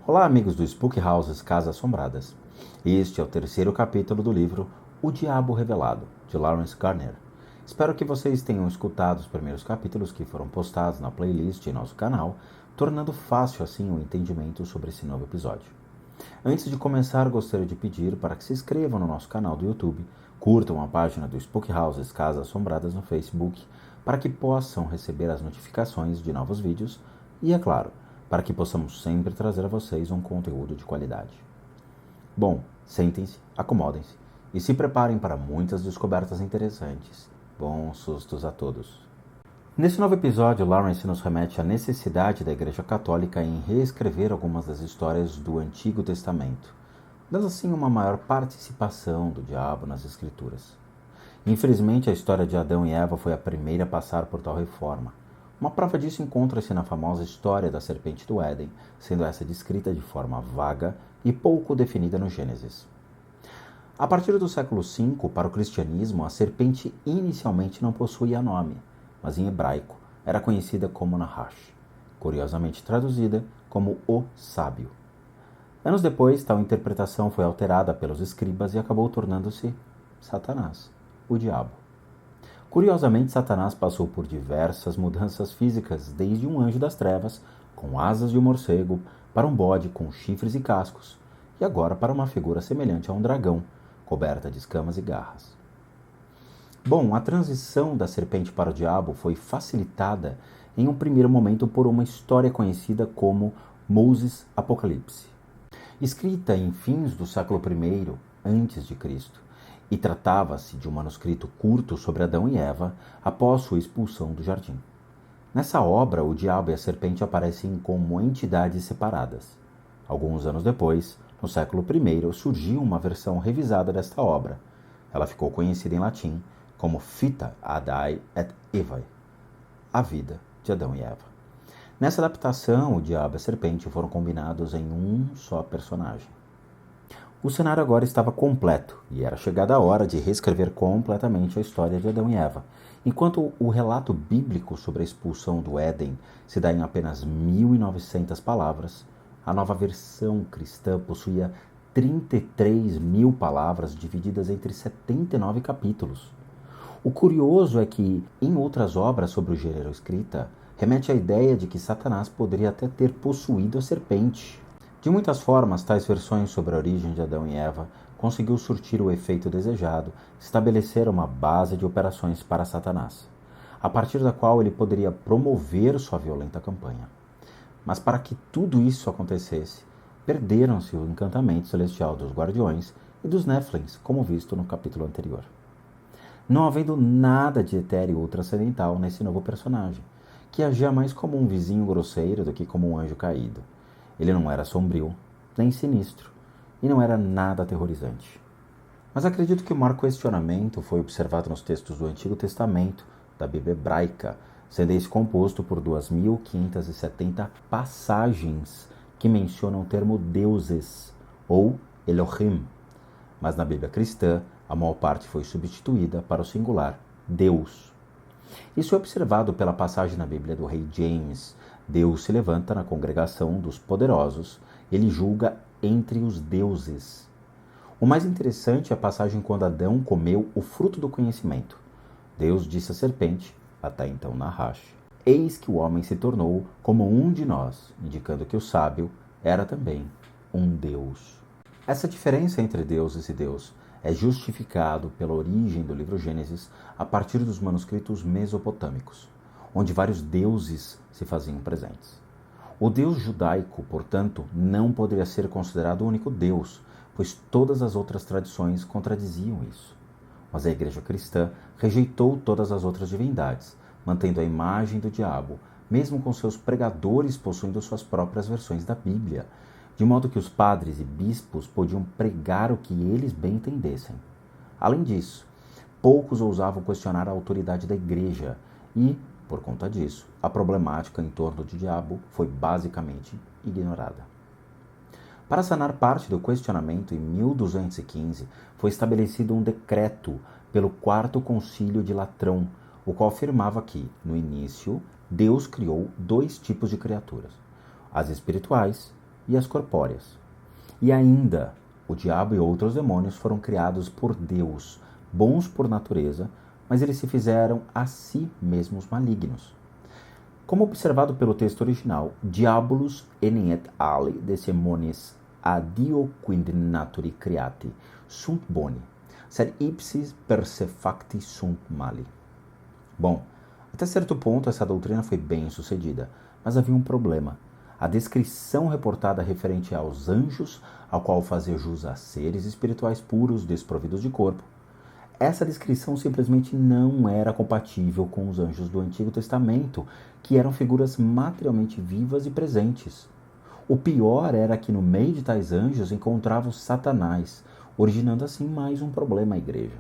Olá, amigos do Spook Houses Casas Assombradas. Este é o terceiro capítulo do livro O Diabo Revelado, de Lawrence Garner. Espero que vocês tenham escutado os primeiros capítulos que foram postados na playlist em nosso canal, tornando fácil assim o entendimento sobre esse novo episódio. Antes de começar, gostaria de pedir para que se inscrevam no nosso canal do YouTube, curtam a página do Spook Houses Casas Assombradas no Facebook, para que possam receber as notificações de novos vídeos e, é claro, para que possamos sempre trazer a vocês um conteúdo de qualidade. Bom, sentem-se, acomodem-se e se preparem para muitas descobertas interessantes. Bons sustos a todos! Nesse novo episódio, Lawrence nos remete à necessidade da Igreja Católica em reescrever algumas das histórias do Antigo Testamento, dando assim uma maior participação do diabo nas Escrituras. Infelizmente, a história de Adão e Eva foi a primeira a passar por tal reforma. Uma prova disso encontra-se na famosa história da serpente do Éden, sendo essa descrita de forma vaga e pouco definida no Gênesis. A partir do século V, para o cristianismo, a serpente inicialmente não possuía nome, mas em hebraico era conhecida como Nahash, curiosamente traduzida como o sábio. Anos depois, tal interpretação foi alterada pelos escribas e acabou tornando-se Satanás, o diabo. Curiosamente, Satanás passou por diversas mudanças físicas, desde um anjo das trevas, com asas de um morcego, para um bode com chifres e cascos, e agora para uma figura semelhante a um dragão, coberta de escamas e garras. Bom, a transição da serpente para o diabo foi facilitada em um primeiro momento por uma história conhecida como Moses Apocalipse, escrita em fins do século I a.C., e tratava-se de um manuscrito curto sobre Adão e Eva após sua expulsão do jardim. Nessa obra, o diabo e a serpente aparecem como entidades separadas. Alguns anos depois, no século I, surgiu uma versão revisada desta obra. Ela ficou conhecida em latim como Vita Adae et Evae, a vida de Adão e Eva. Nessa adaptação, o diabo e a serpente foram combinados em um só personagem. O cenário agora estava completo e era chegada a hora de reescrever completamente a história de Adão e Eva. Enquanto o relato bíblico sobre a expulsão do Éden se dá em apenas 1.900 palavras, a nova versão cristã possuía 33.000 palavras divididas entre 79 capítulos. O curioso é que, em outras obras sobre o gênero escrita, remete à ideia de que Satanás poderia até ter possuído a serpente. De muitas formas, tais versões sobre a origem de Adão e Eva conseguiu surtir o efeito desejado, estabelecer uma base de operações para Satanás, a partir da qual ele poderia promover sua violenta campanha. Mas para que tudo isso acontecesse, perderam-se o encantamento celestial dos guardiões e dos Néflins, como visto no capítulo anterior. Não havendo nada de etéreo ou transcendental nesse novo personagem, que agia mais como um vizinho grosseiro do que como um anjo caído. Ele não era sombrio, nem sinistro, e não era nada aterrorizante. Mas acredito que o maior questionamento foi observado nos textos do Antigo Testamento, da Bíblia hebraica, sendo esse composto por 2.570 passagens que mencionam o termo deuses, ou Elohim. Mas na Bíblia cristã, a maior parte foi substituída para o singular, Deus. Isso é observado pela passagem na Bíblia do rei James. Deus se levanta na congregação dos poderosos, ele julga entre os deuses. O mais interessante é a passagem quando Adão comeu o fruto do conhecimento. Deus disse à serpente, até então Nahash, eis que o homem se tornou como um de nós, indicando que o sábio era também um Deus. Essa diferença entre deuses e Deus é justificado pela origem do livro Gênesis a partir dos manuscritos mesopotâmicos, onde vários deuses se faziam presentes. O Deus judaico, portanto, não poderia ser considerado o único Deus, pois todas as outras tradições contradiziam isso. Mas a Igreja cristã rejeitou todas as outras divindades, mantendo a imagem do diabo, mesmo com seus pregadores possuindo suas próprias versões da Bíblia, de modo que os padres e bispos podiam pregar o que eles bem entendessem. Além disso, poucos ousavam questionar a autoridade da Igreja e, por conta disso, a problemática em torno do diabo foi basicamente ignorada. Para sanar parte do questionamento, em 1215, foi estabelecido um decreto pelo Quarto Concílio de Latrão, o qual afirmava que, no início, Deus criou dois tipos de criaturas, as espirituais e as corpóreas. E ainda, o diabo e outros demônios foram criados por Deus, bons por natureza, mas eles se fizeram a si mesmos malignos. Como observado pelo texto original, Diabolus enim ali demonis adio quid naturi creati sunt boni, sed ipsis per se facti sunt mali. Bom, até certo ponto essa doutrina foi bem sucedida, mas havia um problema. A descrição reportada referente aos anjos, ao qual fazia jus a seres espirituais puros, desprovidos de corpo, essa descrição simplesmente não era compatível com os anjos do Antigo Testamento, que eram figuras materialmente vivas e presentes. O pior era que no meio de tais anjos encontrava o Satanás, originando assim mais um problema à igreja,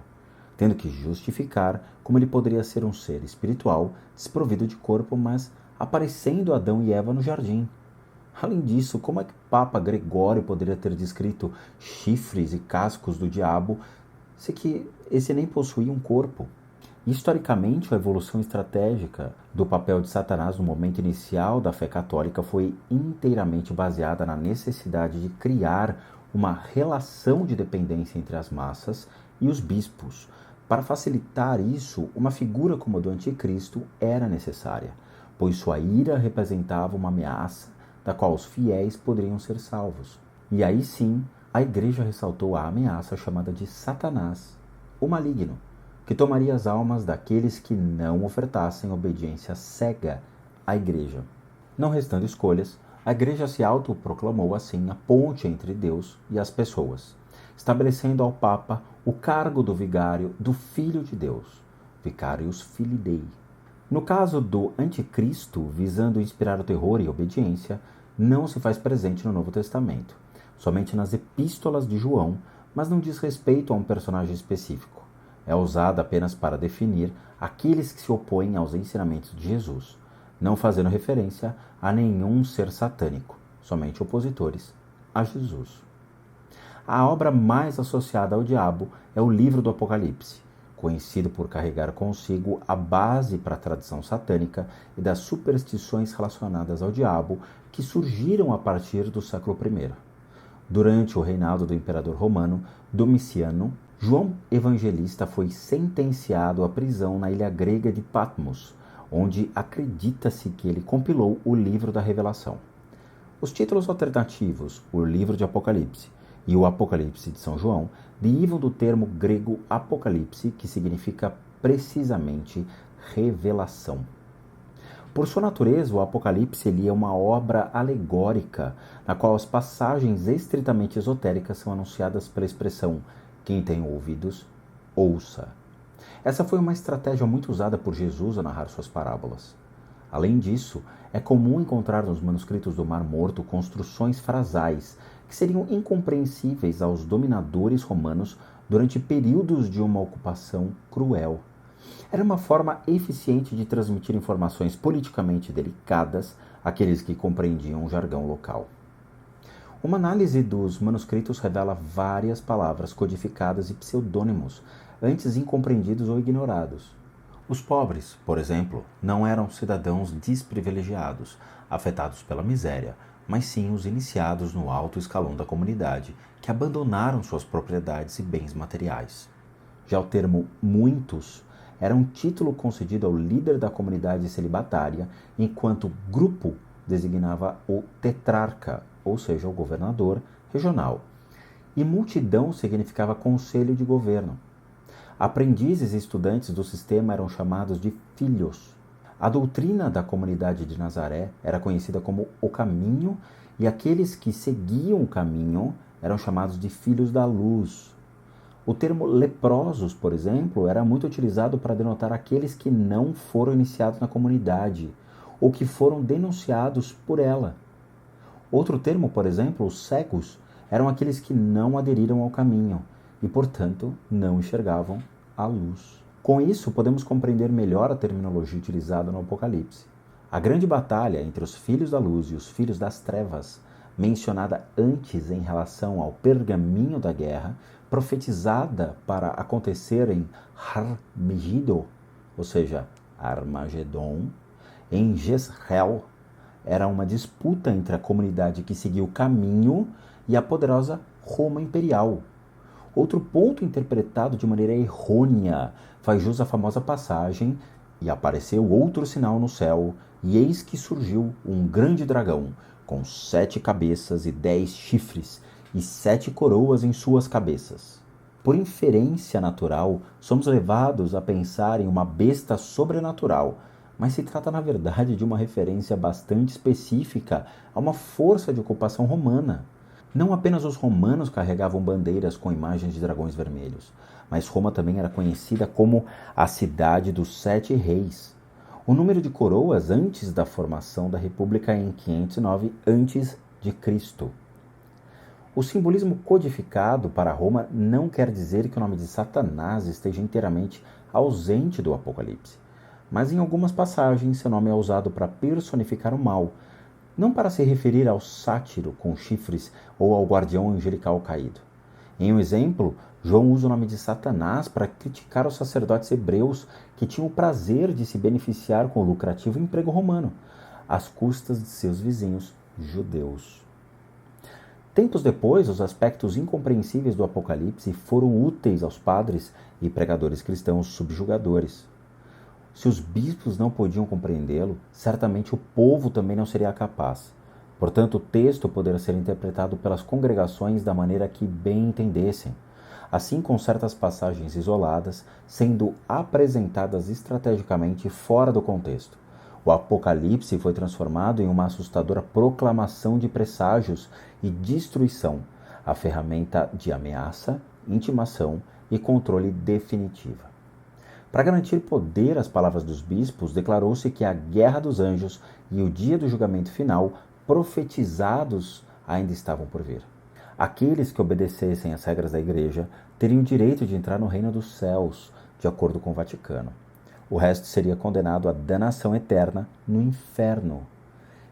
tendo que justificar como ele poderia ser um ser espiritual, desprovido de corpo, mas aparecendo Adão e Eva no jardim. Além disso, como é que o Papa Gregório poderia ter descrito chifres e cascos do diabo, se que esse nem possuía um corpo? Historicamente, a evolução estratégica do papel de Satanás no momento inicial da fé católica foi inteiramente baseada na necessidade de criar uma relação de dependência entre as massas e os bispos. Para facilitar isso, uma figura como a do anticristo era necessária, pois sua ira representava uma ameaça da qual os fiéis poderiam ser salvos. E aí sim, a igreja ressaltou a ameaça chamada de Satanás, o maligno, que tomaria as almas daqueles que não ofertassem obediência cega à igreja. Não restando escolhas, a igreja se autoproclamou assim a ponte entre Deus e as pessoas, estabelecendo ao Papa o cargo do vigário do Filho de Deus, Vicarius Filii Dei. No caso do anticristo, visando inspirar o terror e obediência, não se faz presente no Novo Testamento, somente nas epístolas de João, mas não diz respeito a um personagem específico. É usada apenas para definir aqueles que se opõem aos ensinamentos de Jesus, não fazendo referência a nenhum ser satânico, somente opositores a Jesus. A obra mais associada ao diabo é o livro do Apocalipse, conhecido por carregar consigo a base para a tradição satânica e das superstições relacionadas ao diabo que surgiram a partir do século I. Durante o reinado do imperador romano Domiciano, João Evangelista foi sentenciado à prisão na ilha grega de Patmos, onde acredita-se que ele compilou o livro da Revelação. Os títulos alternativos, o livro de Apocalipse e o Apocalipse de São João, derivam do termo grego apocalipse, que significa precisamente revelação. Por sua natureza, o Apocalipse é uma obra alegórica, na qual as passagens estritamente esotéricas são anunciadas pela expressão "quem tem ouvidos, ouça". Essa foi uma estratégia muito usada por Jesus a narrar suas parábolas. Além disso, é comum encontrar nos manuscritos do Mar Morto construções frasais que seriam incompreensíveis aos dominadores romanos durante períodos de uma ocupação cruel. Era uma forma eficiente de transmitir informações politicamente delicadas àqueles que compreendiam o jargão local. Uma análise dos manuscritos revela várias palavras codificadas e pseudônimos, antes incompreendidos ou ignorados. Os pobres, por exemplo, não eram cidadãos desprivilegiados, afetados pela miséria, mas sim os iniciados no alto escalão da comunidade, que abandonaram suas propriedades e bens materiais. Já o termo muitos era um título concedido ao líder da comunidade celibatária, enquanto grupo designava o tetrarca, ou seja, o governador regional, e multidão significava conselho de governo. Aprendizes e estudantes do sistema eram chamados de filhos. A doutrina da comunidade de Nazaré era conhecida como o caminho, e aqueles que seguiam o caminho eram chamados de filhos da luz. O termo leprosos, por exemplo, era muito utilizado para denotar aqueles que não foram iniciados na comunidade ou que foram denunciados por ela. Outro termo, por exemplo, os cegos, eram aqueles que não aderiram ao caminho e, portanto, não enxergavam a luz. Com isso, podemos compreender melhor a terminologia utilizada no Apocalipse. A grande batalha entre os filhos da luz e os filhos das trevas, mencionada antes em relação ao pergaminho da guerra, profetizada para acontecer em Har-Megiddo, ou seja, Armagedon, em Jezreel, era uma disputa entre a comunidade que seguia o caminho e a poderosa Roma imperial. Outro ponto interpretado de maneira errônea faz jus à famosa passagem: e apareceu outro sinal no céu, e eis que surgiu um grande dragão, com 7 cabeças e 10 chifres, e 7 coroas em suas cabeças. Por inferência natural, somos levados a pensar em uma besta sobrenatural, mas se trata na verdade de uma referência bastante específica a uma força de ocupação romana. Não apenas os romanos carregavam bandeiras com imagens de dragões vermelhos, mas Roma também era conhecida como a cidade dos 7 reis. O número de coroas antes da formação da República é em 509 a.C. O simbolismo codificado para Roma não quer dizer que o nome de Satanás esteja inteiramente ausente do Apocalipse, mas em algumas passagens seu nome é usado para personificar o mal, não para se referir ao sátiro com chifres ou ao guardião angelical caído. Em um exemplo, João usa o nome de Satanás para criticar os sacerdotes hebreus que tinham o prazer de se beneficiar com o lucrativo emprego romano, às custas de seus vizinhos judeus. Tempos depois, os aspectos incompreensíveis do Apocalipse foram úteis aos padres e pregadores cristãos subjugadores. Se os bispos não podiam compreendê-lo, certamente o povo também não seria capaz. Portanto, o texto poderá ser interpretado pelas congregações da maneira que bem entendessem, assim com certas passagens isoladas sendo apresentadas estrategicamente fora do contexto. O Apocalipse foi transformado em uma assustadora proclamação de presságios e destruição, a ferramenta de ameaça, intimação e controle definitiva. Para garantir poder às palavras dos bispos, declarou-se que a guerra dos anjos e o dia do julgamento final, profetizados, ainda estavam por vir. Aqueles que obedecessem às regras da igreja teriam o direito de entrar no reino dos céus, de acordo com o Vaticano. O resto seria condenado à danação eterna no inferno.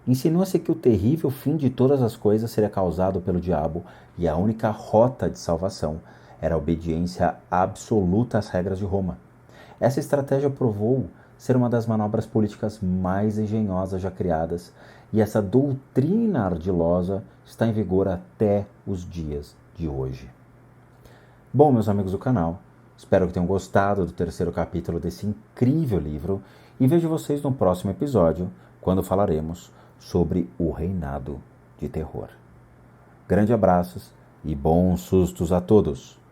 Insinua-se que o terrível fim de todas as coisas seria causado pelo diabo e a única rota de salvação era a obediência absoluta às regras de Roma. Essa estratégia provou ser uma das manobras políticas mais engenhosas já criadas, e essa doutrina ardilosa está em vigor até os dias de hoje. Bom, meus amigos do canal, espero que tenham gostado do 3º capítulo desse incrível livro e vejo vocês no próximo episódio, quando falaremos sobre o reinado de terror. Grande abraços e bons sustos a todos!